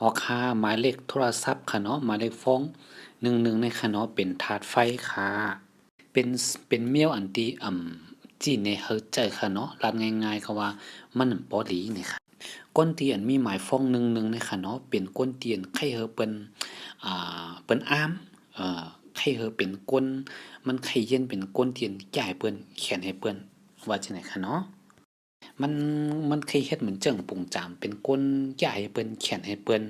ออกค่าหมายเลขโทรศัพท์ค่ะเนาะหมายเลขฟ้อง11ในค่ะเนาะเป็นถาดไฟค่ะเป็นเป็นเมียวอันที่จีนในเฮาใจค่ะเนาะรัดง่ายๆค่ะว่ามันบ่ดีนี่ค่ะก้นเตียนมีหมายฟ้อง11ในค่ะเนาะเป็นก้นเตียนไข่เฮอเปิ้นเปิ้นอ้ามไข่เฮอเป็นก้นมันไข่เย็นเป็นก้นเตียนจ่ายเปิ้นเขียนให้เปิ้นว่าจังได๋ค่ะเนาะ มันมันเคยเฮ็ดเหมือนเจิ่งปุงจามเป็นก้นใหญ่ให้เปิ้นเขียนให้เปิ้น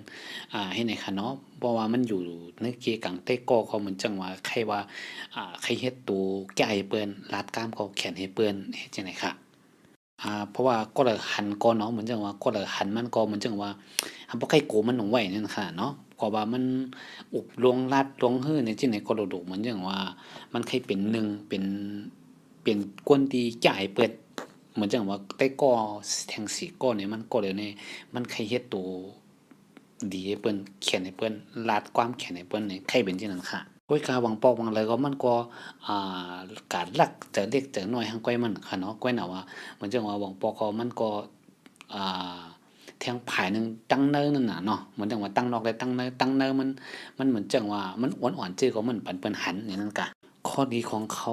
เฮ็ดให้ค่ะเนาะเพราะว่ามันอยู่ในเกกังเต้กอเขาเหมือนจังว่าใครว่าใครเฮ็ดตัวใหญ่ให้เปิ้นลาดกล้ามเขาเขียนให้เปิ้นเฮ็ดจังได๋ค่ะเพราะว่าก็ละหันก่อนเนาะเหมือนจังว่าก็ละหันมันก็เหมือนจังว่าบ่ใครโกมันหนงไว้นั่นค่ะเนาะเพราะว่ามันอุบลวงลัดลวงฮื้อในจังได๋ก็โดดๆเหมือนจังว่ามันเคยเป็นหนึ่งเป็นกวนที่จ่ายเปิดเหมือนจังว่าแต่ก่อแทงสีก่อนี่มันก็เลยนี่มันใครเฮ็ดตัวดีให้เปิ้นเขียนให้เปิ้นลาดความเขียนให้เปิ้นนี่ใครเป็นจังนั้นค่ะโอ้ยกาหวังปอกหวังอะไรก็มันก็อ่การลักจะเล็กจะน้อยหั้งก้อยมันค่ะเนาะก้อยน่ะว่าเหมือนจังว่าหวังปอกก็มันก็อ่าแทงผายหนึ่งตั้งเนิ่นนั่นน่ะเนาะเหมือนจังว่าตั้งนอกได้ตั้งเนิ่นมันเหมือนจังว่ามันอ่อนๆจื้อก็มันปันเปิ้นหันอย่างนั้นกะ ข้อดีของเขา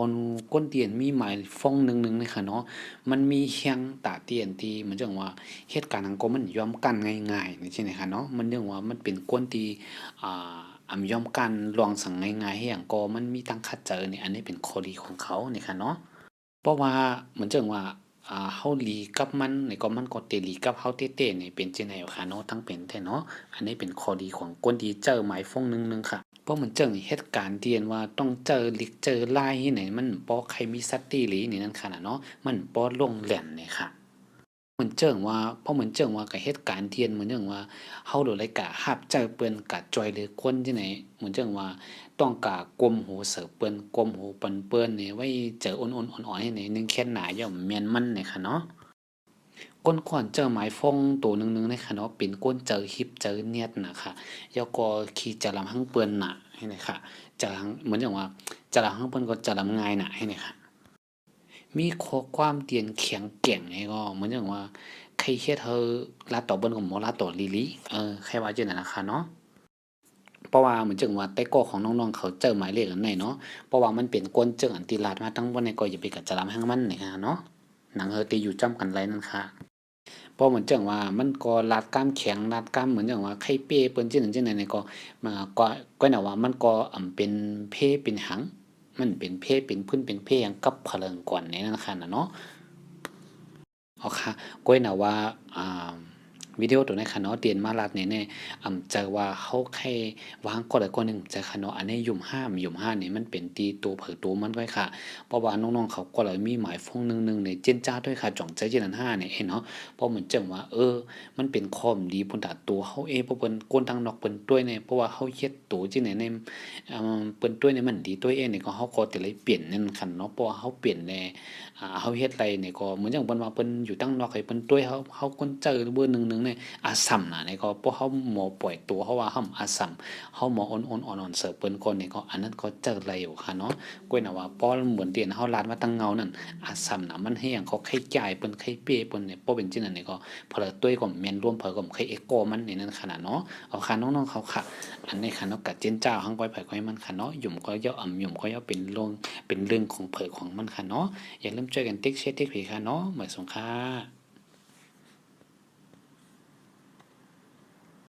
ก้นเตียนมีหมายฟ้อง11เลยค่ะเนาะมันมีเฮียงตาเตียนที่เหมือนจังว่าเหตุการณ์หั้นก็มันยอมกันง่ายๆนี่ใช่ไหมคะเนาะมันเรื่องว่ามันเป็นก้นที่อ่ยอมกันลวงสั่งง่ายๆให้หยังก็มันมีตั้งคัดเจอนี่อันนี้เป็นข้อดีของเขานี่ค่ะเนาะเพราะว่าเหมือนจังว่าเฮาหลีกับมันนี่ก็มันก็เตหลีกับเฮาเต้ๆนี่เป็นจังได๋ค่ะเนาะทั้งเป็นแท้เนาะอันนี้เป็นข้อดีของคนที่เจอหมายฟ้อง11ค่ะ เพราะมันเจิงเหตุการณ์ที่เห็นว่าต้องเจอลิกเจอลายที่ไหนมันบ่ใครมีสติหลีนี่นั่นค่ะน่ะเนาะมันบ่ลงแหล่นนี่ค่ะเหมือนเจิงว่าเพราะเหมือนเจิงว่ากับเหตุการณ์ที่เห็นเหมือนจังว่าเฮาโดนเลยกะรับเจอเปิ้นกะจอยเหลือคนที่ไหนเหมือนจังว่าต้องกะก้มหูเสิร์ฟเปิ้นก้มหูปันเปิ้นนี่ไว้เจออ่อนๆอ่อนๆให้ไหนนึงแค่นหนาย่อมแม่นมันนี่ค่ะเนาะ ก้นขอนเจอหมายฟองตัวหนึ่งๆในค่ะเนาะเป็นก้นเจอฮิปเจอเนียดน่ะค่ะแล้วก็ขี้จะลำหั้งเปิ้นน่ะให้นี่ค่ะจะหั้งเหมือนอย่างว่าจะลำหั้งเปิ้นก็จะลำง่ายน่ะให้นี่ค่ะมีข้อความเตียนแข็งแกร่งให้ก็เหมือนอย่างว่าใครเฮ็ดเฮาลาต่อเบิ่นก็บ่ลาต่อลีหลีใครว่าจังนั้นน่ะค่ะเนาะเพราะว่าเหมือนจังว่าแต่ก่อของน้องๆเขาเจอหมายเลขอันไหนเนาะเพราะว่ามันเป็นก้นเจิงอันที่ลาดมาทั้งบ่นี่ก็อย่าไปกะจะลำหั้งมันนี่ค่ะเนาะหนังเฮาตีอยู่จ้ำกันไรนั่นค่ะ เพราะเหมือนจังว่ามันก็รัดกล้ามแข็งรัดกล้ามเหมือนจังว่าไข้เป้เปิ้นจังนั้นจังใดนี่ก็มาก็น่ะว่ามันก็เป็นเพเป็นหังมันเป็นเพเป็นพื้นเป็นเพหยังกับเพลิงก่อนในนั้นค่ะน่ะเนาะ อ๋อค่ะก้อยน่ะว่าอ่าวิดีโอตัวนี้ค่ะเนาะเตียนมาลัดเนี่ยจะว่าเขาแค่วางกฎอะไรกฎหนึ่งจะค่ะเนาะอันนี้ยุ่มห้ามนี่มันเป็นตีตัวเผยตัวมันด้วยค่ะเพราะว่าน้องๆเขาก็เลยมีหมายฟ้อง1ในเจนจ้าด้วยค่ะจ่องใจเจนันห้าเนี่ยเนาะเพราะเหมือนจังว่ามันเป็นข้อมดีพุ่นตาตัวเขาเองเพราะเปิ้นกวนทางนอกเปิ้นด้วยเนี่ยเพราะว่าเขาเฮ็ดตัวจังไหนในเปิ้นด้วยเนี่ยมันดีด้วยเองเนี่ยก็เขาก็แต่เลยเปลี่ยนนั่นคันเนาะเพราะว่าเขาเปลี่ยนแน เฮาเฮ็ดไรนี่ก็เหมือนจั่งเปิ้นว่าเพิ่นอยู่ตั้งนอกให้เพิ่นช่วยเฮาคนเจอเบอร์หนึ่งเนี่ยอาส่ำน่ะนี่ก็เพราะเฮาหมอปล่อยตัวเฮาว่าเฮาอาส่ำเฮาหมออ่อนๆอ่อนๆเสิร์ฟเปิ้นก่อนนี่ก็อันนั้นก็เจอไรอยู่ค่ะเนาะก้อยน่ะว่าพอเหมือนเตียนเฮาลาดมาตั้งเงานั่นอาส่ำน่ะมันให้หยังเขาไข้จ่ายเปิ้นไข้เป้เปิ้นเนี่ยบ่เป็นจังนั้นนี่ก็เพลอตุ้ยก็แม่นร่วมเพอก็ไข้เอ็กโกมันนี่นั่นขนาดเนาะเอาค่ะน้องๆเขาค่ะอันนี้ค่ะเนาะกะเจียนเจ้าหั้งก้อยไผก้อยมันค่ะเนาะหยุ่มก็ย่อหยุ่มก็ย่อเป็นเรื่องของเผอของมันค่ะเนาะ อย่าลืมช่วยกันติ๊กแชร์ติ๊กผีค่ะเนาะหมายสงค่ะ